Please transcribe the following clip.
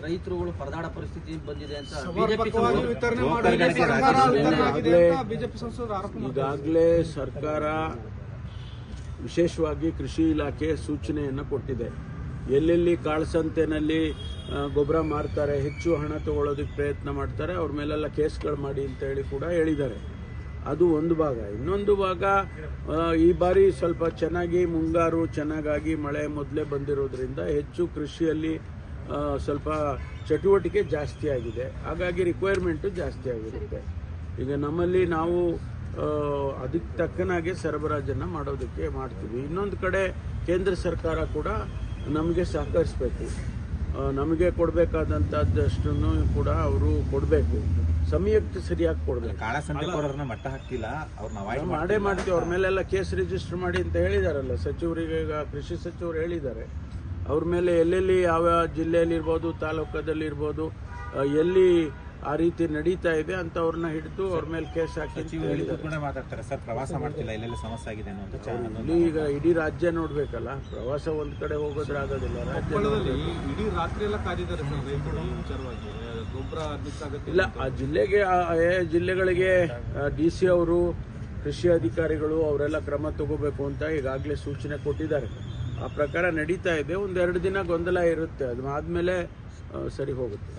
ರೈತರುಗಳು ಪರದಾಡ ಪರಿಸ್ಥಿತಿ ಬಂದಿದೆ ಅಂತ ಬಿಜೆಪಿ ಸಂಸದರು ಆರೋಪ. ಈಗಾಗಲೇ ಸರ್ಕಾರ ವಿಶೇಷವಾಗಿ ಕೃಷಿ ಇಲಾಖೆ ಸೂಚನೆಯನ್ನು ಕೊಟ್ಟಿದೆ. ಎಲ್ಲೆಲ್ಲಿ ಕಾಳಸಂತೆನಲ್ಲಿ ಗೊಬ್ಬರ ಮಾರ್ತಾರೆ, ಹೆಚ್ಚು ಹಣ ತಗೊಳ್ಳೋದಕ್ಕೆ ಪ್ರಯತ್ನ ಮಾಡ್ತಾರೆ, ಅವ್ರ ಮೇಲೆಲ್ಲ ಕೇಸ್ಗಳು ಮಾಡಿ ಅಂತ ಹೇಳಿ ಕೂಡ ಹೇಳಿದ್ದಾರೆ. ಅದು ಒಂದು ಭಾಗ. ಇನ್ನೊಂದು ಭಾಗ, ಈ ಬಾರಿ ಸ್ವಲ್ಪ ಚೆನ್ನಾಗಿ ಮುಂಗಾರು ಚೆನ್ನಾಗಾಗಿ ಮಳೆ ಮೊದಲೇ ಬಂದಿರೋದ್ರಿಂದ ಹೆಚ್ಚು ಕೃಷಿಯಲ್ಲಿ ಸ್ವಲ್ಪ ಚಟುವಟಿಕೆ ಜಾಸ್ತಿ ಆಗಿದೆ. ಹಾಗಾಗಿ ರಿಕ್ವೈರ್ಮೆಂಟು ಜಾಸ್ತಿ ಆಗಿರುತ್ತೆ. ಈಗ ನಮ್ಮಲ್ಲಿ ನಾವು ಅದಕ್ಕೆ ತಕ್ಕನಾಗೆ ಸರಬರಾಜನ್ನು ಮಾಡೋದಕ್ಕೆ ಮಾಡ್ತೀವಿ. ಇನ್ನೊಂದು ಕಡೆ ಕೇಂದ್ರ ಸರ್ಕಾರ ಕೂಡ ನಮಗೆ ಸಹಕರಿಸಬೇಕು. ನಮಗೆ ಕೊಡಬೇಕಾದಂಥದ್ದಷ್ಟನ್ನು ಕೂಡ ಅವರು ಕೊಡಬೇಕು, ಸಮಯಕ್ಕೆ ಸರಿಯಾಗಿ ಕೊಡಬೇಕು. ಮಟ್ಟ ಹಾಕಿಲ್ಲ, ಮಾಡೇ ಮಾಡ್ತೀವಿ. ಅವ್ರ ಮೇಲೆಲ್ಲ ಕೇಸ್ ರಿಜಿಸ್ಟರ್ ಮಾಡಿ ಅಂತ ಹೇಳಿದಾರಲ್ಲ ಸಚಿವರಿಗೆ. ಈಗ ಕೃಷಿ ಸಚಿವರು ಹೇಳಿದ್ದಾರೆ ಅವ್ರ ಮೇಲೆ ಎಲ್ಲೆಲ್ಲಿ ಯಾವ ಜಿಲ್ಲೆಯಲ್ಲಿರ್ಬೋದು, ತಾಲೂಕದಲ್ಲಿರ್ಬೋದು, ಎಲ್ಲಿ ಆ ರೀತಿ ನಡೀತಾ ಇದೆ ಅಂತ ಅವ್ರನ್ನ ಹಿಡಿದು ಅವ್ರ ಮೇಲೆ ಕೇಸ್ ಹಾಕಿ ಮಾತಾಡ್ತಾರೆ. ಸರ್, ಪ್ರವಾಸ ಮಾಡ್ತಿಲ್ಲ, ಎಲ್ಲೆಲ್ಲಿ ಸಮಸ್ಯೆ ಆಗಿದೆ ಇಲ್ಲಿ ಈಗ ಇಡೀ ರಾಜ್ಯ ನೋಡ್ಬೇಕಲ್ಲ. ಪ್ರವಾಸ ಒಂದ್ ಕಡೆ ಹೋಗೋದ್ರೆ ಆಗೋದಿಲ್ಲ. ರಾಜ್ಯದಲ್ಲಿ ಇಡೀ ರಾತ್ರಿ ಎಲ್ಲ ಕಾದಿದ್ದಾರೆ ವಿಚಾರವಾಗಿ ಗೊಬ್ಬರ ಇಲ್ಲ. ಆ ಜಿಲ್ಲೆಗೆ ಜಿಲ್ಲೆಗಳಿಗೆ DC ಅವರು, ಕೃಷಿ ಅಧಿಕಾರಿಗಳು ಅವರೆಲ್ಲ ಕ್ರಮ ತಗೋಬೇಕು ಅಂತ ಈಗಾಗಲೇ ಸೂಚನೆ ಕೊಟ್ಟಿದ್ದಾರೆ. ಆ ಪ್ರಕಾರ ನಡೀತಾ ಇದೆ. ಒಂದೆರಡು ದಿನ ಗೊಂದಲ ಇರುತ್ತೆ, ಅದು ಆದ್ಮೇಲೆ ಸರಿ ಹೋಗುತ್ತೆ.